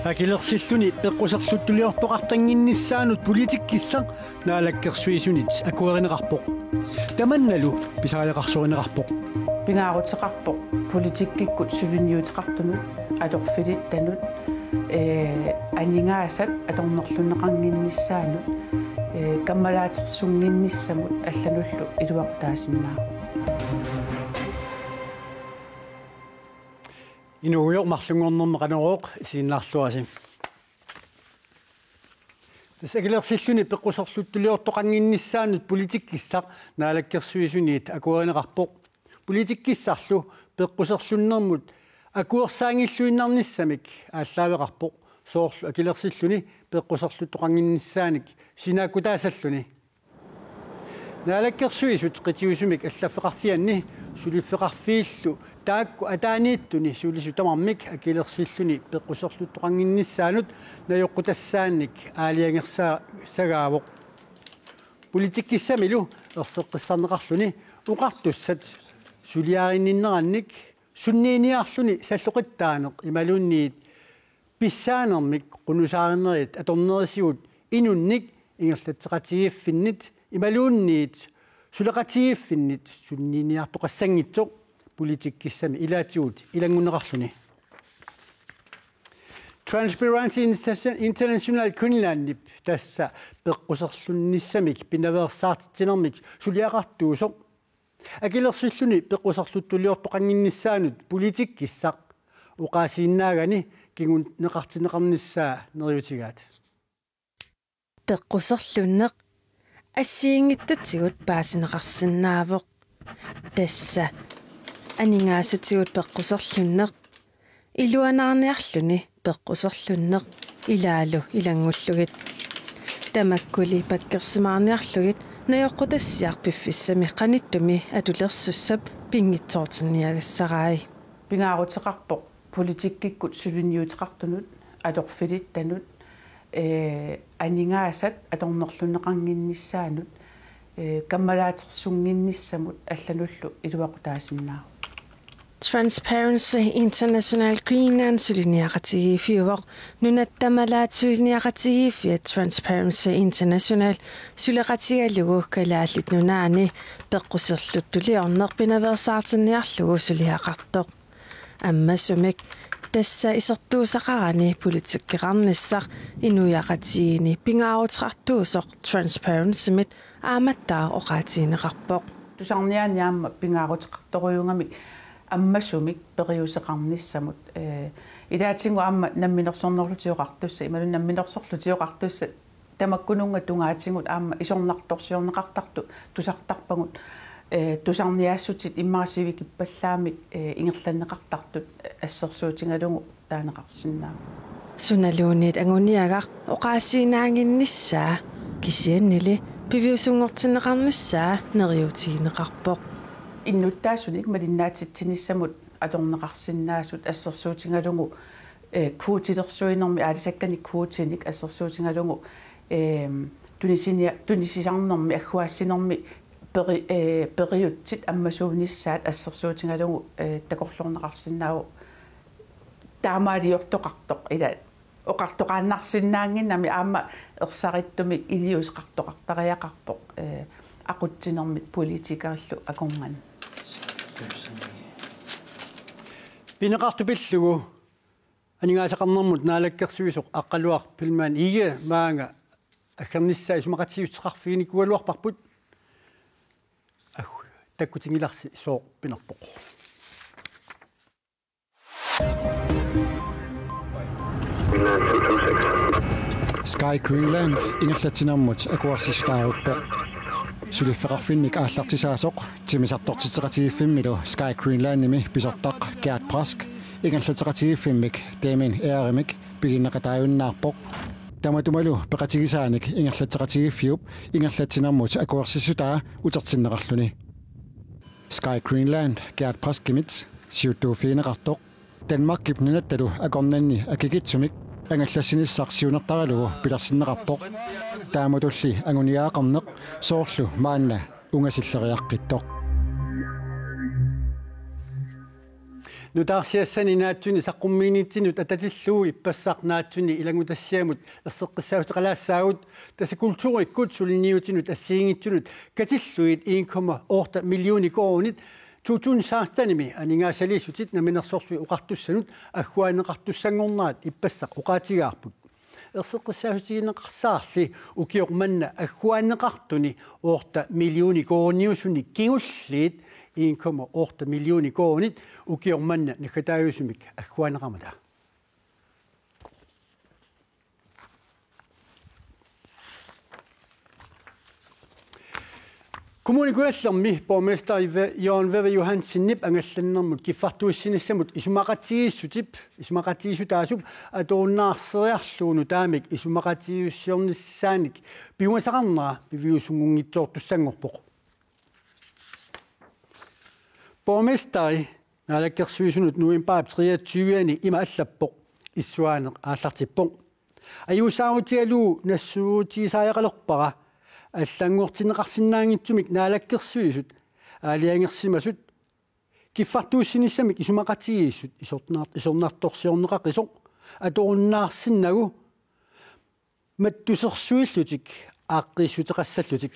Акилерсиллуни пеққусерлуттулиортоқартангиннissaанут политиккиссақ наалаккерсуисунит акуеринеқарпоқ таманналу писаалеқарсоринеқарпоқ пингаарутеқарпоқ политиккиккут сулуниутеқартунут алорфилит танут анингаасат аторнерлунеқангиннissaанут каммалаатерсунгиннissamут аллануллу илуартаасиннаа инуйоқ марлунгорнэрмеқанерооқ сииннаарлуаси тасакилерсиллуни пеққусерлуттулиортоқангиннissaанут политиккиссақ наалаккерсуисуниит акуеринеқарпоқ политиккиссарлу пеққусерлуннэрмут акуерсаангиллуиннарниссамик ааллаавеқарпоқ соорлу акилерсиллуни пеққусерлуттоқангиннissaаник синааккутаасаллуни наалаккерсуисут қитиусумик аллаффеқарфианни сулиффеқарфииллу таакку атаанииттуни суулису тамармик акилерсиллуни пеққусерлуттоқангиннissaанут наёққутассаанник аалиангерсаа сагаавоқ политиккиссамилу ерсеққиссарнеқарлуни уқартуссат сулиааринниннеранник суннииниарлуни саллоқиттаанеқ ималуунниит писсаанермик қунусаариннерит аторнерисигут инунник ингерлатеқатигиффиннит ималуунниит сулеқатигиффиннит суннииниартоқассангитсоқ политиккиссами илаатигут илангунеқарлуни Transparency International Greenland тасса пеққусерлунниссамик пинаверсаартитинермик сулиақартуусоқ акилерсиллуни пеққусерлуттулиортоқангиннissaанут политиккиссақ уқаасииннаагани кигун неқартинеқарниссаа нериутигаат пеққусерлуннеқ ассиингиттутсигут паасинеқарсинаавоқ тасса анингаасатигут пеққусерлуннеқ илуанаарниарлуни пеққусерлуннеқ илаалу илангуллугит тамаккули паккерсимаарниарлугит наёққутассиарпиффиссами қаниттуми атулерсуссап пингитсоортинниагассараи пингаарутеқарпоқ политиккиккут сулуниутеқартунут алорфилит танут анингаасат аторнерлунеқангиннissaанут каммалаатерсунгиннissamут аллануллу илуақутаасиннаа Transparency International Greenland сулиниақатигифиувоқ нунаттамалаатсулиниақатигиффиа Transparency International сулеқатигалугу калааллит нунаани пеққусерлуттулиорнерпинаверсаартинниарлугу сулиақартоқ аммасумик тасса исертуусақарани политиккеқарниссақ инуяқатигини пингаарутеқартуусоқ Transparency-мит ааматтаа оқаатигинеқарпоқ тусарнианиаама пингаарутеқарторуйунгамик аммасумик периусеқарнissamут илаатингу аама намминерсорнерлутиоқартусса ималун намминерсорлутиоқартусса тамаккунунга тунгаатингут аама исорнарторсиорнеқартарту тусартарпагут тусарниаассутит иммарасивик иппаллаамик ингерланнеқартартут ассерсуутингалугу таанеқарсиннаа суналуунит ангуниагар оқаассиинаангиннissaа кисианнили пивиусунгортинеқарниссаа нериутигинеқарпоқ иннуттаасуник малиннаатитсинissamут аторнеқарсиннаасут ассерсуутингалугу квотилерсуинерми аалисаккани квотиник ассерсуутингалугу тунисисарнерми аггуаассинерми периуттит аммасуунissaат ассерсуутингалугу такорлорнеқарсинааву таамаалиортоқартоқ ила оқартоқааннарсинаангиннами аама ерсариттуми илиусеқартоқартариақарпоқ aquttinermit politikerallu akungan пинеқартупиллугу анингаасақарнэрмут наалаккерсуисоқ аққалуар пилмаан иге маанга аггерниссаа исумақатсиутеқарфигини куалуарпарпут таккутингиларси соо пинерпоқ Sky Greenland ингерлатинэрмут акуарсистаавуппа сулиффеқарфинник ааллартисаасоқ тимисартортитеқатигиффиммилу Sky Greenland-ними писортақ Gert Prask ингерлатеқатигиффиммик Damien Erimik пигиннеқатааюннаарпоқ таматумалу пеқатигисааник ингерлатеқатигиффиуп ингерлатинэрмут акуарсиссутаа утертиннеқарлуни Sky Greenland Gert Praskimit сиуттууфиинеқартоқ Danmark нунатталу акорнанни акигитсумик ангаллассиниссарсиунертаралугу пиларсиннеқарпоқ тааматулли агуниаақарнеқ соорлу маанна унгасиллериаққиттоқ nutaarsiassani naatsuni saqqummiinitsinut atatillugi ippassaqnaatsunni ilangutassiamut erseqqissaautaqalaassaagut tasikultuurikkut suliniutinut assiingitsunut katilluit 1,8 millioni kroonit 2016 aningaasaliisutit naminersorlui uqartussanut agguaaneqartussangornaat ippassaq uqaatigaarput erseqqissaautigineqarsaarli ukiormanna agguaaneqartuni 8 millioni krooniusunni kingulliit 1,8 millioni kroonit ukiormanna nakataayusumik agguaaneqarmata kommunikuallermi borgmester Jørgen Veve Johansen nip angallannermut kiffartuissinassamut isumaqatiissutaasup atuunnaarseriarluunu taamik isumaqatiussiornissaanik piumasaqarnera piviusungungitsoortussangorpoq borgmesteri naalakkersuisunut nuimpaap 23 ima allappoq issuaaneq aallartippoq ajuusaarutialuu nassuutiisaajaqalerpara аллангуортинеқарсинаангитсумик наалаккерсуисут аалиангерсимасут киффартуussinissamик исумақатигииссут исорнарторсиорнеқақисоқ аторуннаарсиннагу маттусерсуиллутик ааққиссутеқассаллутик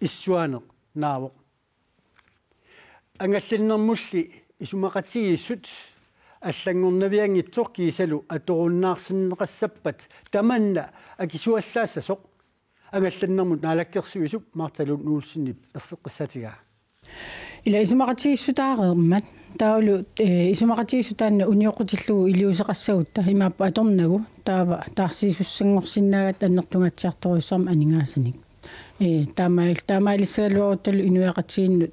иссуанеқ наавоқ ангаллиннэрмулли исумақатигииссут аллангорнавиангитсоқ кисалу аторуннаарсиннеқассаппат таманна акисуаллаассасоқ ангалланнэрмут наалаккерсуисуп марталут нуулсиннип ерсеққиссатигаа ила исумақатигиссутаареермат таулу исумақатигиссутаанна униоқутиллугу илиусеқассагутта имааппа аторнагу таава таарсиисуссангорсинаагат аннертунгатсиарторуссарма анингаасаник таамаилиссагалуаруталу инуяқатигиннут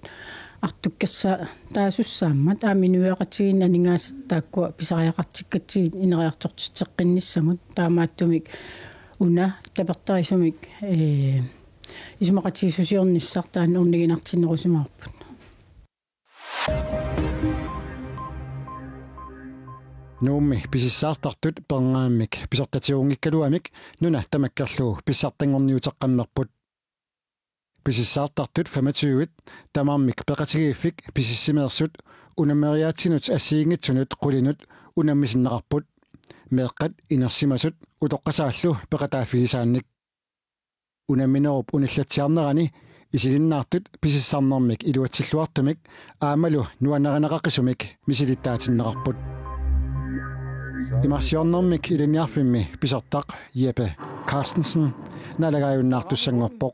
артуккасса таасуссааммат ааминуяқатигин анингаасаттааккуа писариақартиккатсигит инериартортитеққинниссамут таамааттумик уна таперторисумик исумақатигиссусиорниссартаан орнигинартиннерусимаарпут нуумми писиссаартартут пернгааммик писортатиунгиккалуамик нуна тамаккерлуу писсартангорниутеққаммерпут писиссаартартут 25-ит тамаармик пеқатигииффик писиссимеерсут унамериаатсинут ассиингитсунут қулинут унаммисиннеқарпут меэққат инерсимасут утоққасааллу пеқатааффигисаанник унамминеруп уналлатсиарнерани исигиннаартут писиссарнэрмик илуатсиллуартумик аамалу нуаннеринеқаққисумик мисилиттаатиннеқарпут имарсиорнэрмик илиниарфимми писортақ Jeppe Carstensen налагааюннаартуссангорпоқ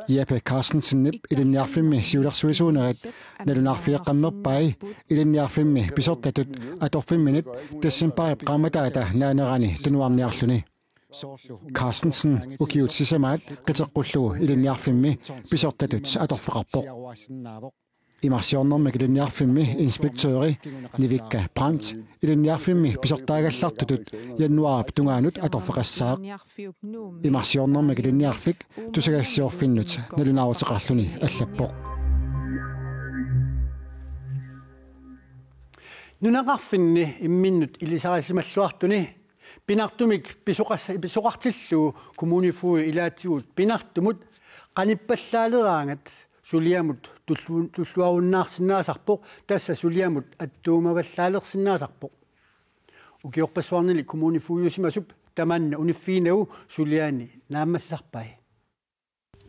Jeppe Carstensen nip илиниарфимми сиулерсуисуунерит налунаарфиэққаммерпай илиниарфимми писортатут аторфимминут тассимпарип qaamataata наанерани тунуарниарлуни Carstensen укиутсисамаат қитеққуллугу илиниарфимми писортатут аторфеқарпоқ имарсиорнэрмик илиниарфимми инспектори Nivikka Brandt илиниарфимми писортаагаллартутут януарап тунгаанут аторфеқассаақ имарсиорнэрмик илиниарфик тусагассиорфиннут налунаарутеқарлуни аллаппоқ нунақарфинни имминнут илисарисималлуартуни пинартумик писоқартиллуу коммунифуи илаатсигут пинартумут қаниппаллаалераангат сулиамут туллуаруннаарсинаасарпоқ тасса сулиамут аттуумаваллаалерсинаасарпоқ укиорпассуарнили коммунифуиусимасуп таманна униффиинагу сулиаани нааммассарпай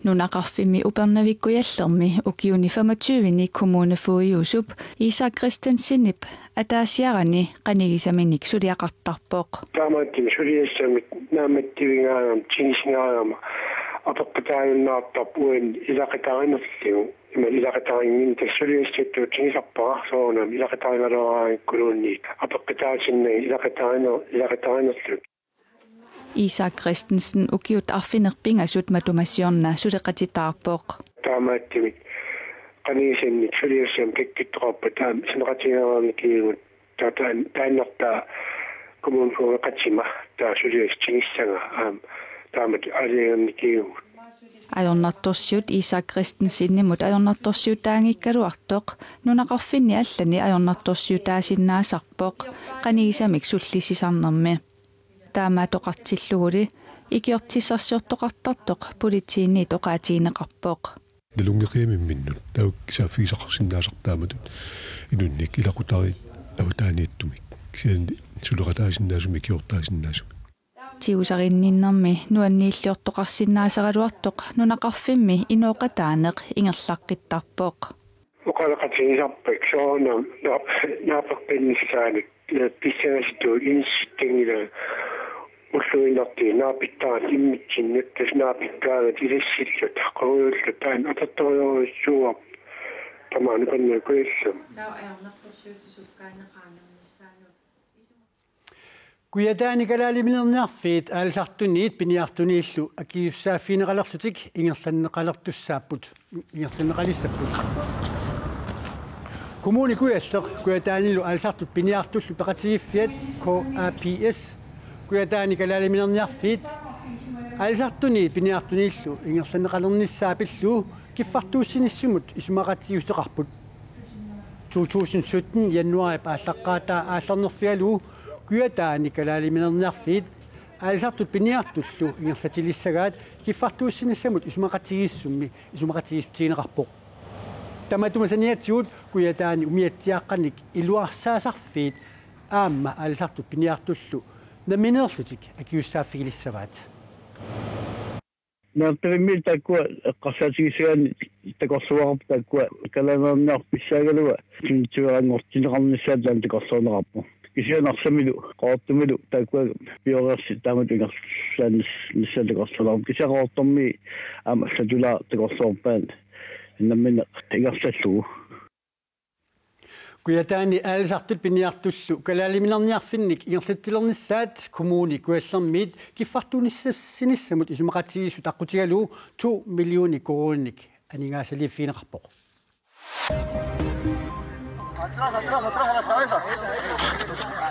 нунақарфими упернавиккуяллерми укиуни 25-ни коммунифуиусуп Isak Christensenip атаасиарани қанигисаминик сулиақартарпоқ таамааттими сулиассамит нааматтивингаагам чинисингаама апоққатааюннаартар уэн илақатааринерлигу има илақатаарингин тассулиассатту чинисарпара соонам илақатаарингалуараангкулуунни апоққатаасинна илақатааринерлу Isak Christensen ukiut arfinerpingasut matumassiorna suleqatitаарpoq таамааттими qaniisinnik suliassam kikkittoqarpa taam sineqatigaaraamikkiigut taannerta kommunfuuqatsima taa sulias chinissanga taamat aliannikkiigut ajornartorsiut Isak Christensenimut ajornartorsiutaangikkaluartoq nunaqarfinni allani ajornartorsiutaasinnaasarpoq qanigisamik sullisisarnermi таамаатоқартиллугули икиортиссарсиортоқартартоқ политиинни тоқаатиинеқарпоқ налунгеқиамимминнут таук сааффигисақарсиннаасартааматут инунник илақутари авутаанииттумик кисиани сулератаасиннаасуми киортаасиннаасуми тиусаринниннэрми нуаннииллиортоқарсинаасаралуартоқ нунақарфимми инуоқатаанеқ ингерлаққиттарпоқ оқалақатигисарпак соонам наапарпеннссааник писсагаситу инситтангила уллуинарти наапиттаат иммитсиннат тас наапиккаагат илассиллут қоруйуллу таан ататториориссууар тамаани паннакуиссам Kujataani kalaaliminerniarfiit aalisartuniit piniartuniillu akiussaafiineqalerlutik ingerlanneqalertussaapput ingerlanneqalissapput Kommuni kujasseq kujataanilu aalisartut piniartullu peqatigiffiat KAPS kujataani kalaaliminerniarfiit aalisartuniit piniartuniillu ingerlanneqalernissaapillu kiffartuussinissumut isumaqatiusteqarput 2017 januari paallaqqaataa aallarnerfialu Kujataani kalaaliminerniarfiit aalisartut piniartullu ingerlatilissagaat kiffartuussinnissamut isumaqatigissummi isumaqatigissutiineqarpoq tamatumasaniatsigut kujataani umiatsiaqqanik iluarsaasarfiit aamma aalisartut piniartullu naminerlutik akiussaaffigilissavaat Naatrimil takwa qassatigisaani takorsuarp takwa kalaanerniarpissaagaluga tintuarangortineqarnissaatlaan takorsuunerarpu кисианарсамилу qoortumilu taakkuagam piorersi taamatuingerlaanis nissatakorsularm kisiaqoortormi aama satulaa takorsuorpaan namminne ingersallugu Kujataani aalisartut piniartullu kalaaliminerniarfinnik ingerlattilernissaat kommuni kuallermiit kiffartuunissanissamut isumaqatigissu taqqutigalu 2 millioni koruunnik aningaasaliiffiineqarpoq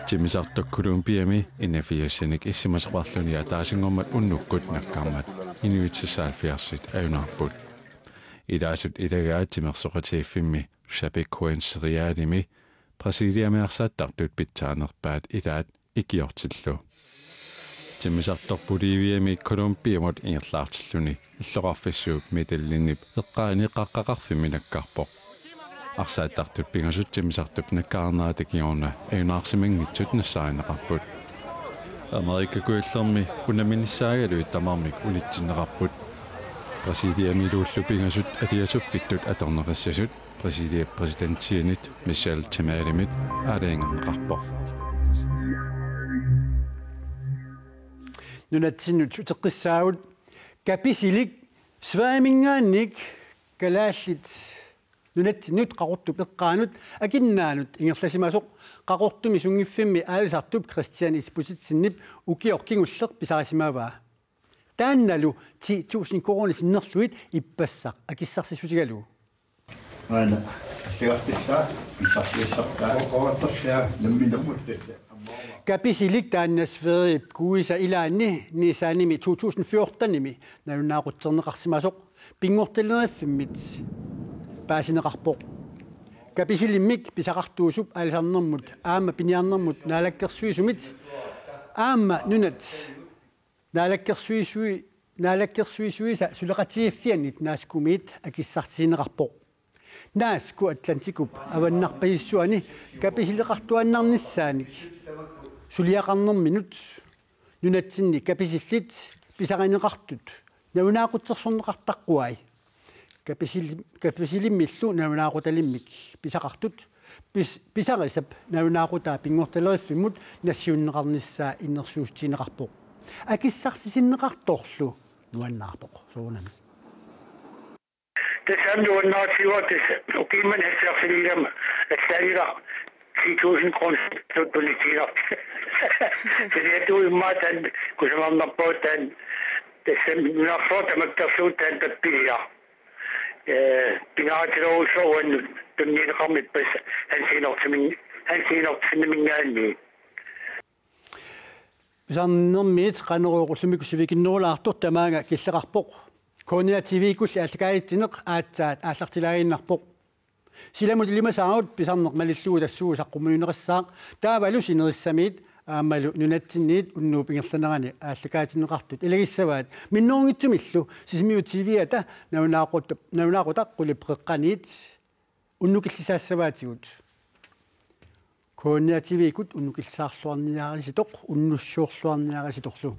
Timisartukkulun piami innafiassanik issimasqarluni ataasingormat unnukkut nakkaarmat inuitsissaalfiarsit ajunarput idaasut ilagaat timersoqatiiffimmi sapikkuanseriaalimi presidiamiarsaattartut pitsaanerpaat idaat ikiortillu timisartorpuliiviami kolumpiamut ingerlaartilluni illoqarfissuuk mitallinnip eqqaaniqqaqqaqarfimmi nakkarpoq арсааттартут пингасутсимисартуп наккаарнаатакиорна аюнаарсимангитсут нассааринеқарпут америкакуиллерми унаминиссаагалуит тамармик улитсинеқарпут пресидиамилууллу пингасут алиасуффиттут аторнеқассасут президентсиинит мишел тамалимит аалаангернеқарпо нунатсиннут утеққиссаагут каписилик сваамингаанник калааллит нунатсиннут қақорту пеққаанут акиннаанут ингерласимасоқ қақортуми сунгиффимми аалисартуп кристиан испуситсиннип укиоркингуллеқ писарасимааваа таанналу 10,000 коронис иннерлуит иппассақ акиссарсисутигалу ана сигартисса писарсиассартаа оқораттарсиа намминермуттасса каписилик тааннасферип куиса илаанни нисааними 2014-ними налунаақутсернеқарсимасоқ пингортиллериффиммит паасинеқарпоқ каписилиммик писақартуусуп аалисарнэрмут аама пиниарнэрмут наалаккерсуисумит аама нунат наалаккерсуисуиса сулеқатигиффианнит нааскумиит акиссарсиинеқарпоқ нааску атлантикуп аваннарпаиссуани каписилеқартуаннарниссааник сулиақарнэрминут нунатсинни каписиллит писақинеқартут навунаақутсерсорнеқартаққуай каписилиммиллу навунаақуталиммик писақартут писарисап навунаақутаа пингорталериффиммут нассиуннеқарниссаа иннерсуустиинеқарпоқ акиссарсисиннеқарторлу нуаннаарпоқ соонами тасамнуаннаатиуатис укиман хассарсилигама ассаалила 10,000 крон политиинарт сириатуиммаатан кусамарнарпуутан тассамнуарфоотамактарсуутаан таппилиа пинаатилоусоуан тунниеқармит пас хансиинортимингаанни писарнэрмиит канеруоқуллумикусивикиннерулаартор тамаага киллеқарпоқ кониа тивикулли аллакаитсинеқ аатсаат ааллартилаагиннарпоқ силамут илимасааут писарнеқ малиллугу тассугу саққумуинеқассаақ таавалу синериссамиит аамалу нунатсинниит уннуу пингерланерани ааллакаатинеқартут илагиссаваат минноонгитсумиллу сисмиу тивиата навунаақутақ қулиппеққаниит уннукиллисаассаваатигут Konia TV ikut unukilsaarluarniarisitoq unnussуорluarniarisitorlu